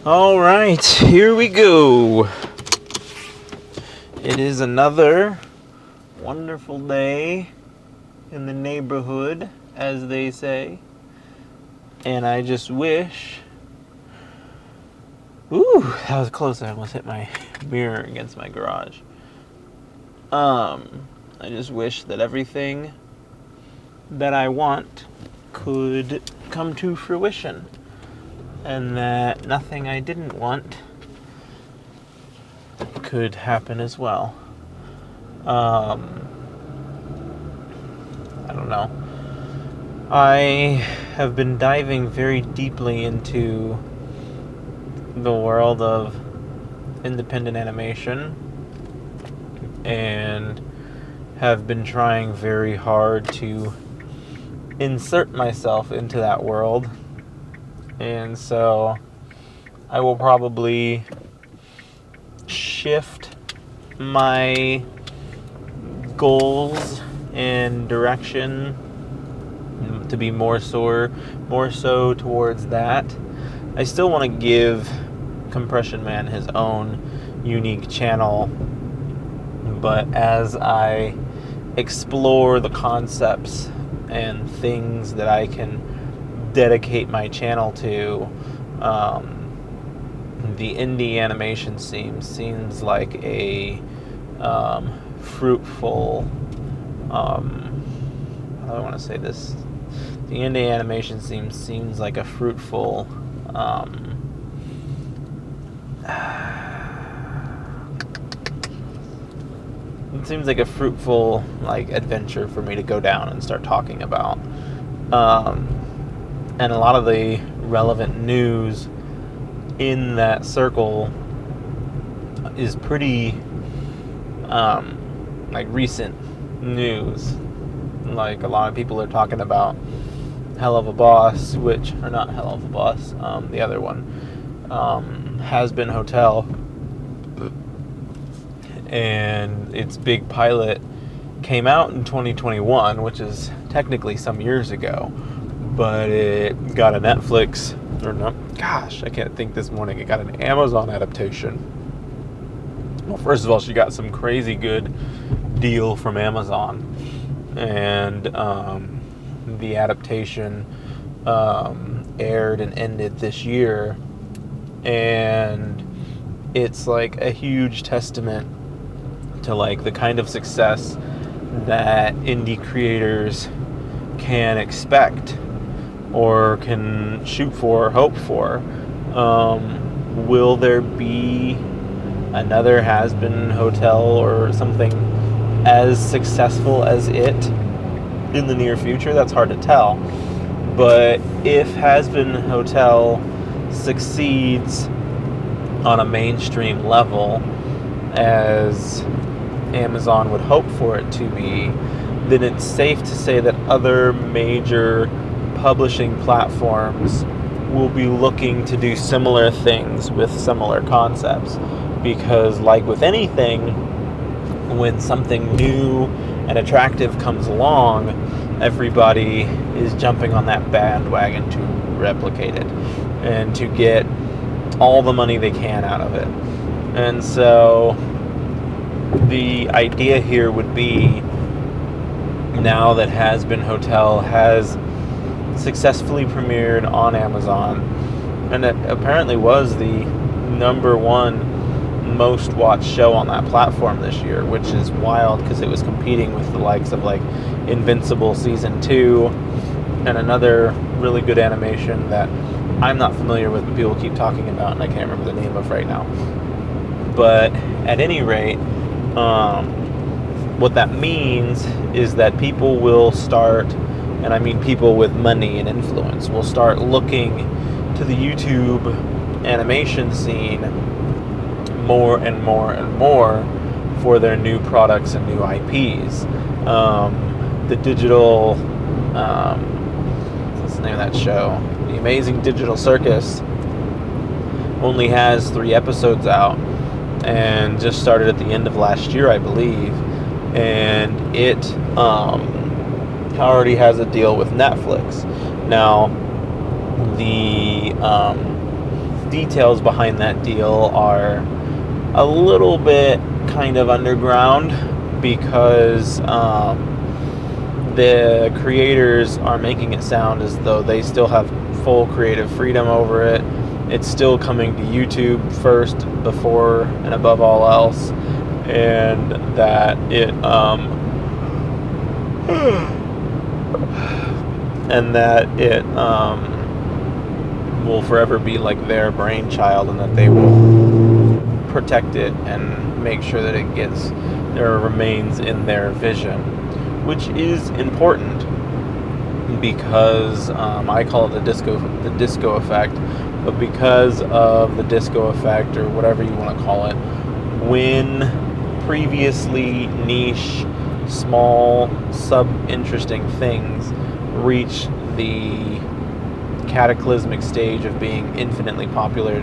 All right, here we go. It is another wonderful day in the neighborhood, as they say. And I just wish... Ooh, that was close. I almost hit my mirror against my garage. I just wish that everything that I want could come to fruition. And that nothing I didn't want could happen as well. I don't know. I have been diving very deeply into the world of independent animation and have been trying very hard to insert myself into that world. And so I will probably shift my goals and direction to be more so towards that. I still want to give Compression Man his own unique channel, but as I explore the concepts and things that I can dedicate my channel to, the indie animation scene seems like a fruitful, how do I want to say this? The indie animation scene seems like a fruitful it seems like a fruitful adventure for me to go down and start talking about. And a lot of the relevant news in that circle is pretty recent news. Like, a lot of people are talking about Hell of a Boss, or not Hell of a Boss, the other one, Has Been Hotel, and its big pilot came out in 2021, which is technically some years ago, but it got a Netflix, I can't think this morning, it got an Amazon adaptation. Well, first of all, she got some crazy good deal from Amazon, and the adaptation aired and ended this year, and it's like a huge testament to the kind of success that indie creators can expect or can shoot for or hope for. Will there be another Has Been Hotel or something as successful as it in the near future? That's hard to tell. But if Has Been Hotel succeeds on a mainstream level, as Amazon would hope for it to be, then it's safe to say that other major publishing platforms will be looking to do similar things with similar concepts. Because like with anything, when something new and attractive comes along, everybody is jumping on that bandwagon to replicate it and to get all the money they can out of it. And so the idea here would be, now that Has Been Hotel has successfully premiered on Amazon, and it apparently was the number one most watched show on that platform this year, which is wild because it was competing with the likes of Invincible Season 2 and another really good animation that I'm not familiar with, but people keep talking about and I can't remember the name of right now. But at any rate, what that means is that people will start, and I mean people with money and influence, will start looking to the YouTube animation scene more and more and more for their new products and new IPs. The digital, what's the name of that show? The Amazing Digital Circus only has 3 episodes out and just started at the end of last year, I believe. And it already has a deal with Netflix. Now, the details behind that deal are a little bit kind of underground, because the creators are making it sound as though they still have full creative freedom over it. It's still coming to YouTube first, before and above all else, and that it will forever be like their brainchild, and that they will protect it and make sure that it remains in their vision, which is important, because I call it the disco effect. But because of the disco effect, or whatever you want to call it, when previously niche, small, sub-interesting things reach the cataclysmic stage of being infinitely popular,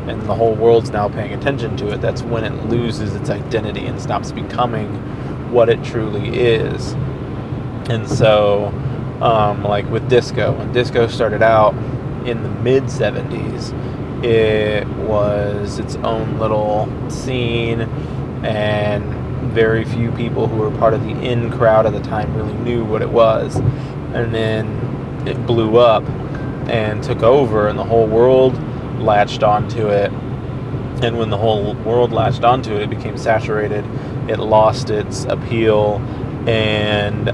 and the whole world's now paying attention to it, that's when it loses its identity and stops becoming what it truly is. And so, like with disco, when disco started out in the mid-70s, it was its own little scene, and very few people who were part of the in crowd at the time really knew what it was. And then it blew up and took over, and the whole world latched onto it. And when the whole world latched onto it, it became saturated. It lost its appeal, and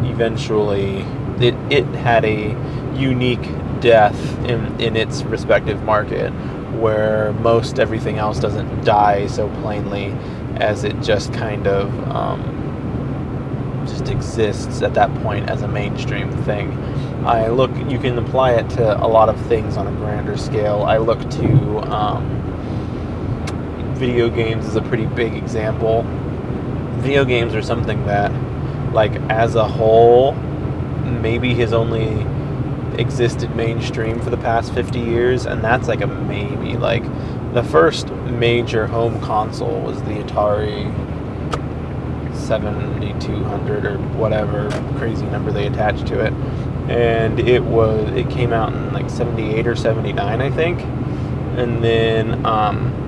eventually it had a unique death in its respective market, where most everything else doesn't die so plainly, as it just kind of just exists at that point as a mainstream thing. You can apply it to a lot of things on a grander scale. I look to video games as a pretty big example. Video games are something that, like, as a whole, maybe has only existed mainstream for the past 50 years, and that's like a maybe. Like, the first major home console was the Atari 7200 or whatever crazy number they attached to it, and it came out in like 78 or 79, I think. And then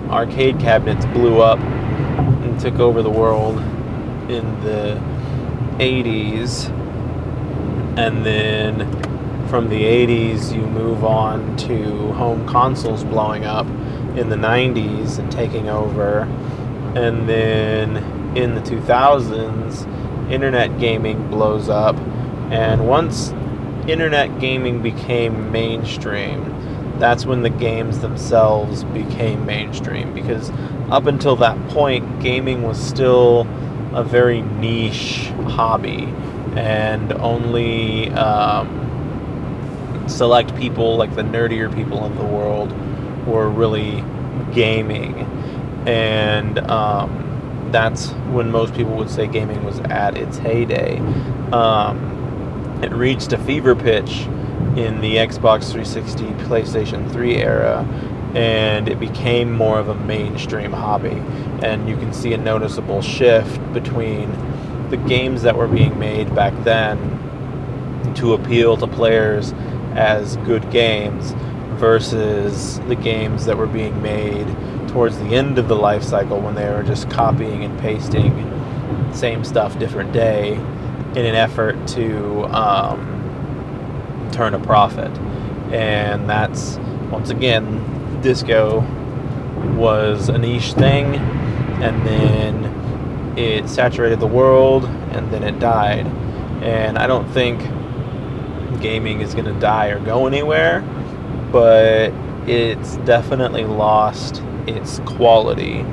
arcade cabinets blew up and took over the world in the 80s, and then from the 80s you move on to home consoles blowing up in the 90s and taking over, and then in the 2000s internet gaming blows up. And once internet gaming became mainstream, that's when the games themselves became mainstream, because up until that point gaming was still a very niche hobby, and only select people, like the nerdier people in the world, were really gaming. And that's when most people would say gaming was at its heyday. It reached a fever pitch in the Xbox 360, PlayStation 3 era, and it became more of a mainstream hobby. And you can see a noticeable shift between the games that were being made back then to appeal to players as good games versus the games that were being made towards the end of the life cycle, when they were just copying and pasting same stuff different day in an effort to turn a profit. And that's, once again, disco was a niche thing, and then it saturated the world, and then it died. And I don't think gaming is going to die or go anywhere, but it's definitely lost its quality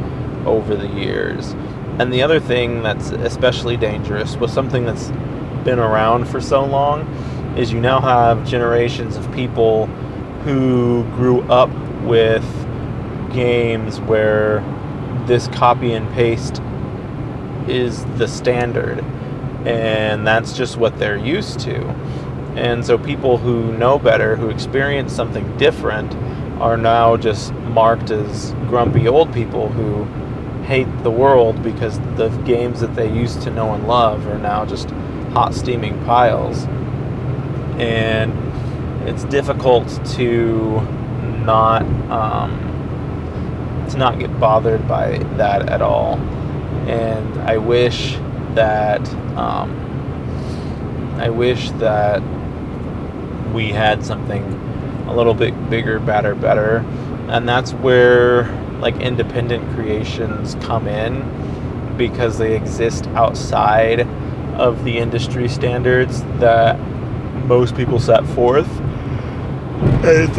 over the years. And the other thing that's especially dangerous, with something that's been around for so long, is you now have generations of people who grew up with games where this copy and paste is the standard, and that's just what they're used to. And so people who know better, who experience something different, are now just marked as grumpy old people who hate the world because the games that they used to know and love are now just hot steaming piles. And it's difficult to not get bothered by that at all. And I wish that we had something a little bit bigger, better, and that's where like independent creations come in, because they exist outside of the industry standards that most people set forth. And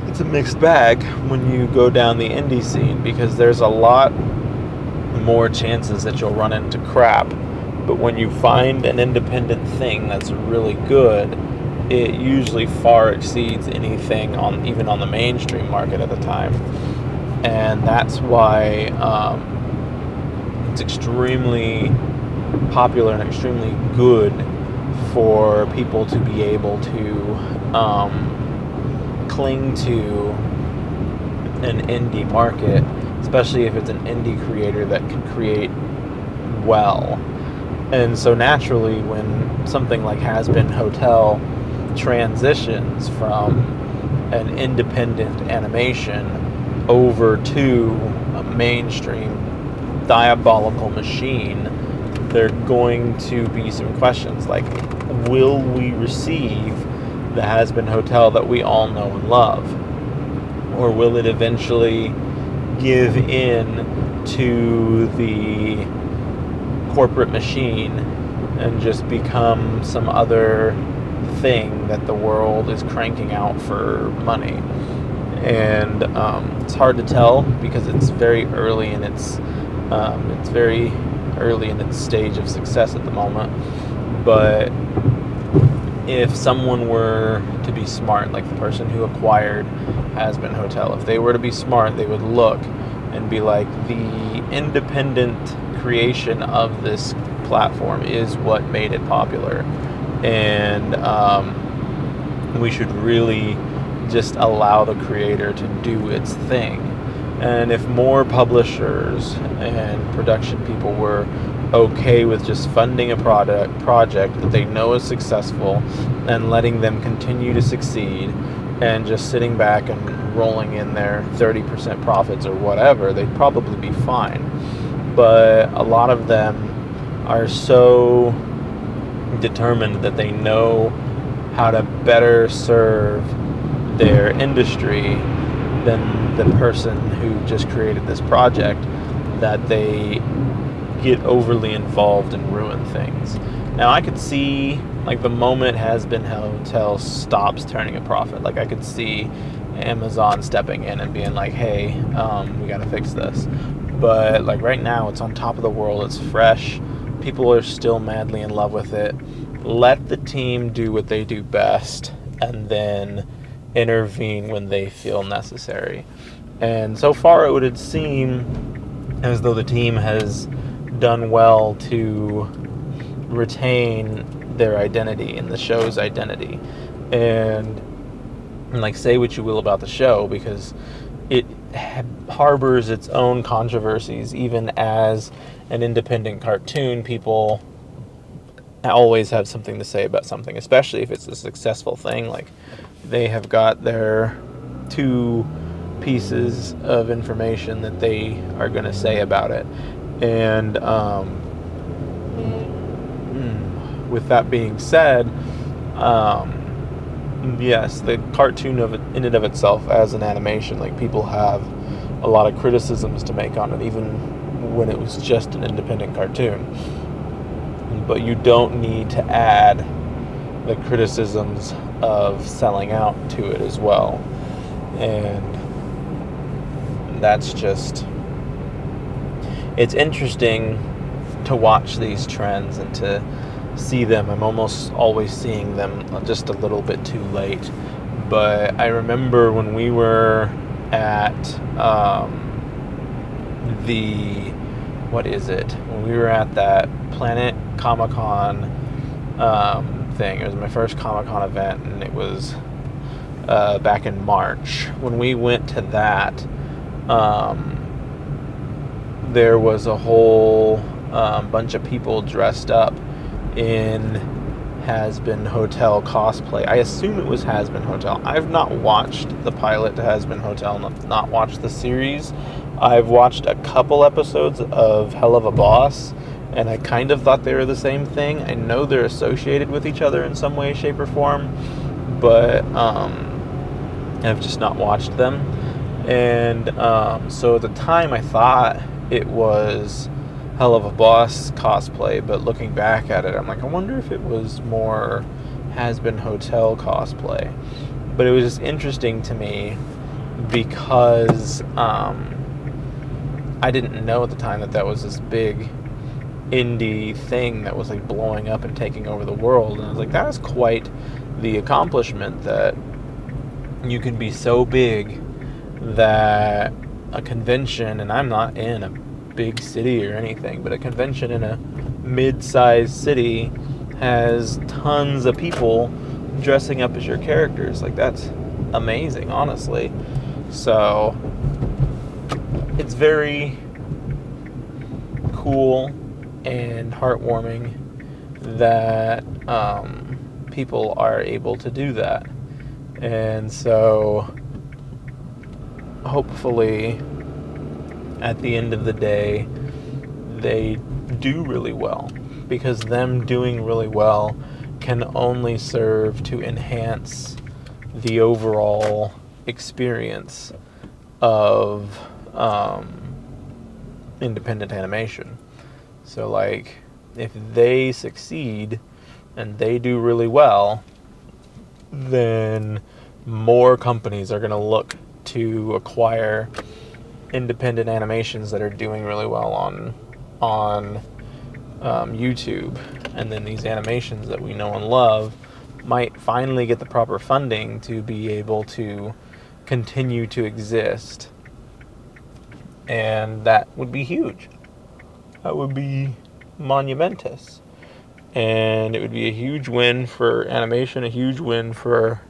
it's a mixed bag when you go down the indie scene, because there's a lot more chances that you'll run into crap. But when you find an independent thing that's really good, it usually far exceeds anything even on the mainstream market at the time. And that's why it's extremely popular and extremely good for people to be able to cling to an indie market, especially if it's an indie creator that can create well. And so naturally, when something like Has Been Hotel transitions from an independent animation over to a mainstream diabolical machine, there are going to be some questions like, will we receive the Has Been Hotel that we all know and love? Or will it eventually give in to the corporate machine and just become some other thing that the world is cranking out for money? And it's hard to tell, because it's very early in its stage of success at the moment. But if someone were to be smart, like the person who acquired Has Been Hotel, if they were to be smart, they would look and be like, the independent creation of this platform is what made it popular, and we should really just allow the creator to do its thing. And if more publishers and production people were okay with just funding a project that they know is successful and letting them continue to succeed, and just sitting back and rolling in their 30% profits or whatever, they'd probably be fine. But a lot of them are so determined that they know how to better serve their industry than the person who just created this project, that they get overly involved and ruin things. Now, I could see, like, the moment Has Been Hotel stops turning a profit, like, I could see Amazon stepping in and being like, hey, we gotta fix this. But like right now, it's on top of the world, it's fresh, people are still madly in love with it. Let the team do what they do best, and then intervene when they feel necessary. And so far, it would seem as though the team has done well to retain their identity and the show's identity. And like, say what you will about the show, because it harbors its own controversies. Even as an independent cartoon, people always have something to say about something, especially if it's a successful thing. Like, they have got their 2 pieces of information that they are going to say about it. And with that being said, yes, the cartoon in and of itself as an animation, like, people have a lot of criticisms to make on it, even when it was just an independent cartoon. But you don't need to add the criticisms of selling out to it as well. And that's just, it's interesting to watch these trends and to see them. I'm almost always seeing them just a little bit too late. But I remember when we were at when we were at that Planet Comic-Con thing. It was my first Comic-Con event, and it was back in March. When we went to that, there was a whole bunch of people dressed up in Has Been Hotel cosplay. I assume it was Has Been Hotel. I've not watched the pilot to Has Been Hotel, not watched the series. I've watched a couple episodes of Hell of a Boss, and I kind of thought they were the same thing. I know they're associated with each other in some way, shape, or form, but I've just not watched them. And so at the time I thought it was Hell of a Boss cosplay, but looking back at it, I'm like, I wonder if it was more Has Been Hotel cosplay. But it was just interesting to me because I didn't know at the time that was this big indie thing that was like blowing up and taking over the world. And I was like, that is quite the accomplishment, that you can be so big that a convention, and I'm not in a big city or anything, but a convention in a mid-sized city has tons of people dressing up as your characters. Like, that's amazing, honestly. So it's very cool and heartwarming that people are able to do that. And so hopefully at the end of the day they do really well, because them doing really well can only serve to enhance the overall experience of independent animation. So like, if they succeed and they do really well, then more companies are going to look to acquire independent animations that are doing really well on YouTube, and then these animations that we know and love might finally get the proper funding to be able to continue to exist. And that would be huge. That would be monumentous. And it would be a huge win for animation, a huge win for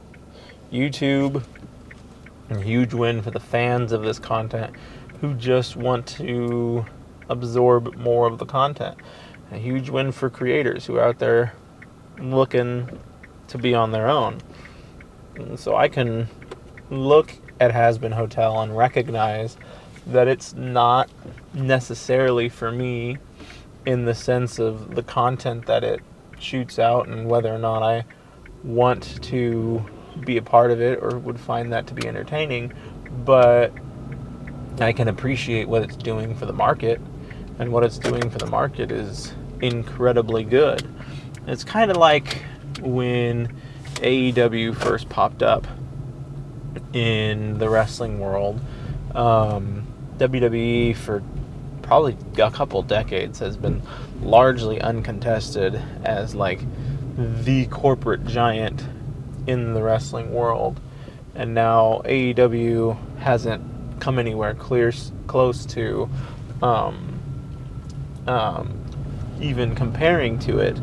YouTube, a huge win for the fans of this content who just want to absorb more of the content. A huge win for creators who are out there looking to be on their own. And so I can look at Has Been Hotel and recognize that it's not necessarily for me in the sense of the content that it shoots out and whether or not I want to be a part of it or would find that to be entertaining, but I can appreciate what it's doing for the market, and what it's doing for the market is incredibly good. It's kind of like when AEW first popped up in the wrestling world. WWE for probably a couple decades has been largely uncontested as like the corporate giant in the wrestling world, and now AEW hasn't come anywhere close to even comparing to it.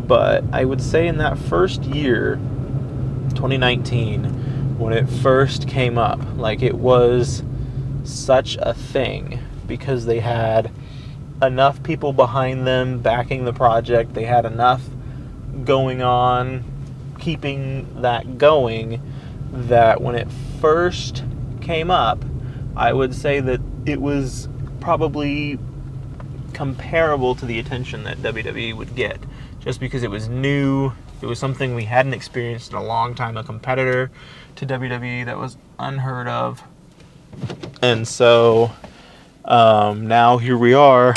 But I would say in that first year, 2019, when it first came up, like, it was such a thing because they had enough people behind them backing the project. They had enough going on, keeping that going, that when it first came up, I would say that it was probably comparable to the attention that WWE would get, just because it was new. It was something we hadn't experienced in a long time, a competitor to WWE that was unheard of. And so now here we are,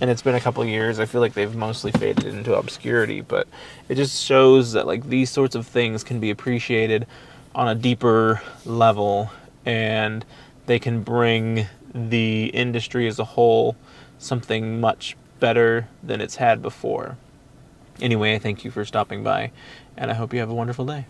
and it's been a couple of years. I feel like they've mostly faded into obscurity, but it just shows that like these sorts of things can be appreciated on a deeper level, and they can bring the industry as a whole something much better than it's had before. Anyway, I thank you for stopping by, and I hope you have a wonderful day.